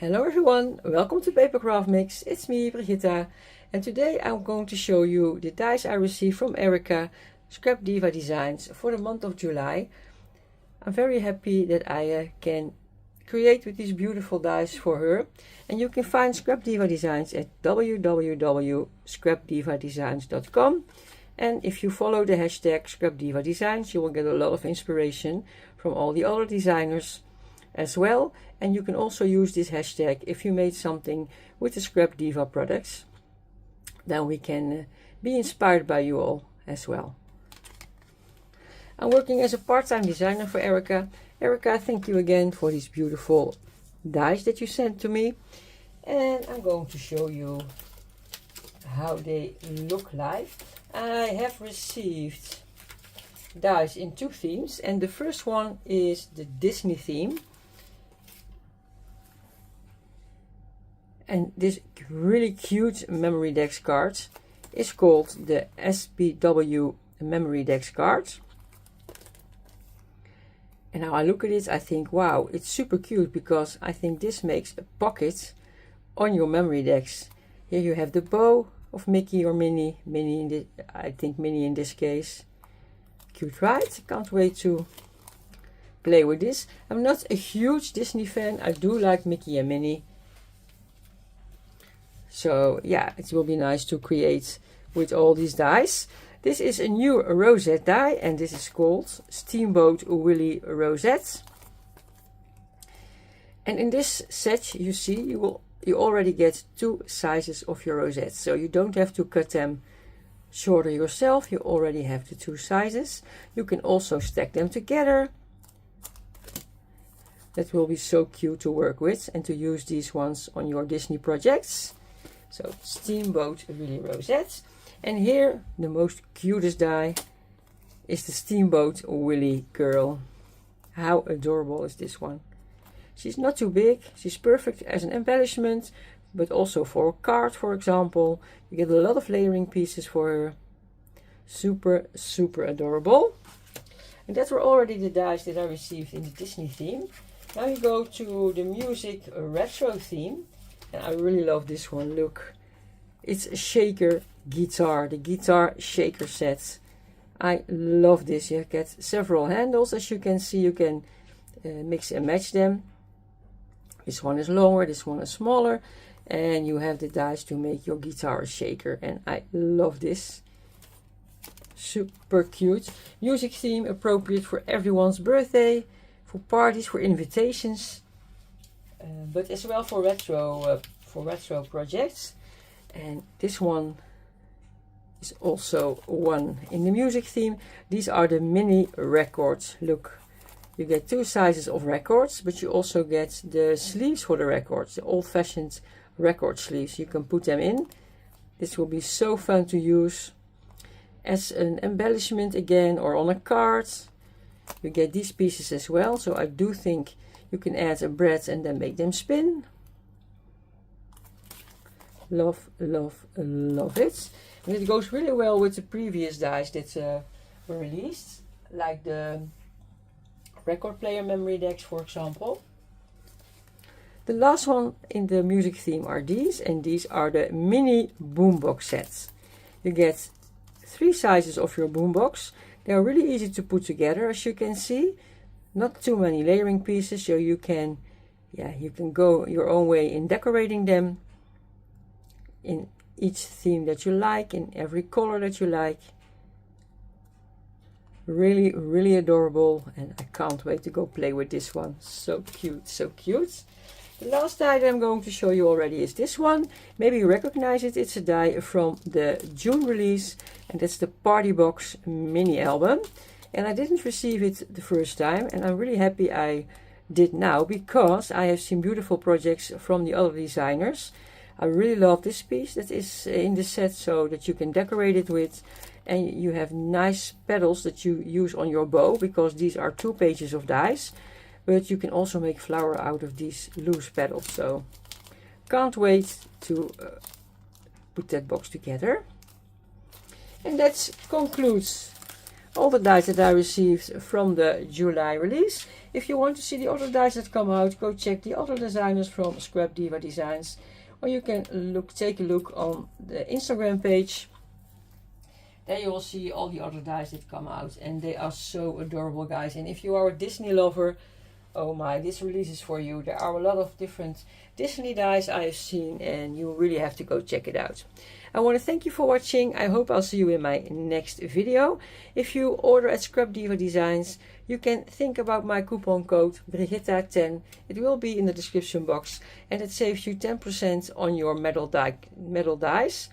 Hello everyone, welcome to Papercraft Mix. It's me, Brigitta, and today I'm going to show you the dies I received from Erica, Scrap Diva Designs, for the month of July. I'm very happy that I can create with these beautiful dies for her, and you can find Scrap Diva Designs at www.scrapdivadesigns.com. And if you follow the hashtag Scrap Diva Designs, you will get a lot of inspiration from all the other designers as well. And you can also use this hashtag if you made something with the Scrap Diva products. Then we can be inspired by you all as well. I'm working as a part-time designer for Erica. Erica, thank you again for these beautiful dies that you sent to me. And I'm going to show you how they look like. I have received dies in two themes, and the first one is the Disney theme. And this really cute Memory Decks card is called the SPW Memory Decks card. And now I look at it, I think, wow, it's super cute, because I think this makes a pocket on your Memory Decks. Here you have the bow of Mickey or Minnie. I think Minnie in this case. Cute, right? Can't wait to play with this. I'm not a huge Disney fan. I do like Mickey and Minnie. So yeah, it will be nice to create with all these dies. This is a new rosette die, and this is called Steamboat Willie Rosette. And in this set, you see, you already get two sizes of your rosettes, so you don't have to cut them shorter yourself. You already have the two sizes. You can also stack them together. That will be so cute to work with and to use these ones on your Disney projects. So Steamboat Willie Rosette. And here the most cutest die is the Steamboat Willie girl. How adorable is this one? She's not too big. She's perfect as an embellishment, but also for a card, for example. You get a lot of layering pieces for her. Super, super adorable. And that were already the dies that I received in the Disney theme. Now you go to the music retro theme. And I really love this one. Look, it's a shaker guitar, the guitar shaker set. I love this. You get several handles, as you can see. You can mix and match them. This one is longer, this one is smaller, and you have the dies to make your guitar a shaker. And I love this. Super cute. Music theme, appropriate for everyone's birthday, for parties, for invitations. But as well for retro projects. And this one is also one in the music theme. These are the mini records. Look, you get two sizes of records, but you also get the sleeves for the records, the old-fashioned record sleeves. You can put them in. This will be so fun to use as an embellishment again, or on a card. You get these pieces as well, so I do think you can add a bread and then make them spin. Love, love, love it. And it goes really well with the previous dies that were released, like the record player Memory Decks, for example. The last one in the music theme are these, and these are the mini boombox sets. You get three sizes of your boombox. They are really easy to put together, as you can see. Not too many layering pieces, so you can go your own way in decorating them in each theme that you like, in every color that you like. Really, really adorable, and I can't wait to go play with this one. So cute, so cute. The last die that I'm going to show you already is this one. Maybe you recognize it. It's a die from the June release, and that's the Party Box mini album. And I didn't receive it the first time, and I'm really happy I did now, because I have seen beautiful projects from the other designers. I really love this piece that is in the set, so that you can decorate it with, and you have nice petals that you use on your bow, because these are 2 pages of dies, but you can also make flower out of these loose petals. So can't wait to put that box together. And that concludes all the dies that I received from the July release. If you want to see the other dies that come out, go check the other designers from Scrap Diva Designs, or you can take a look on the Instagram page. There you will see all the other dies that come out, and they are so adorable, guys. And if you are a Disney lover, oh my, this release is for you. There are a lot of different Disney dies I have seen, and you really have to go check it out. I want to thank you for watching. I hope I'll see you in my next video. If you order at Scrap Diva Designs, you can think about my coupon code Brigitta10. It will be in the description box, and it saves you 10% on your metal dies.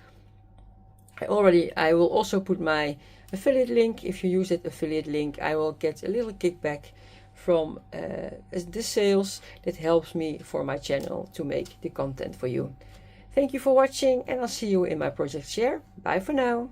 I will also put my affiliate link. If you use that affiliate link, I will get a little kickback from the sales. That helps me for my channel to make the content for you. Thank you for watching, and I'll see you in my project share. Bye for now.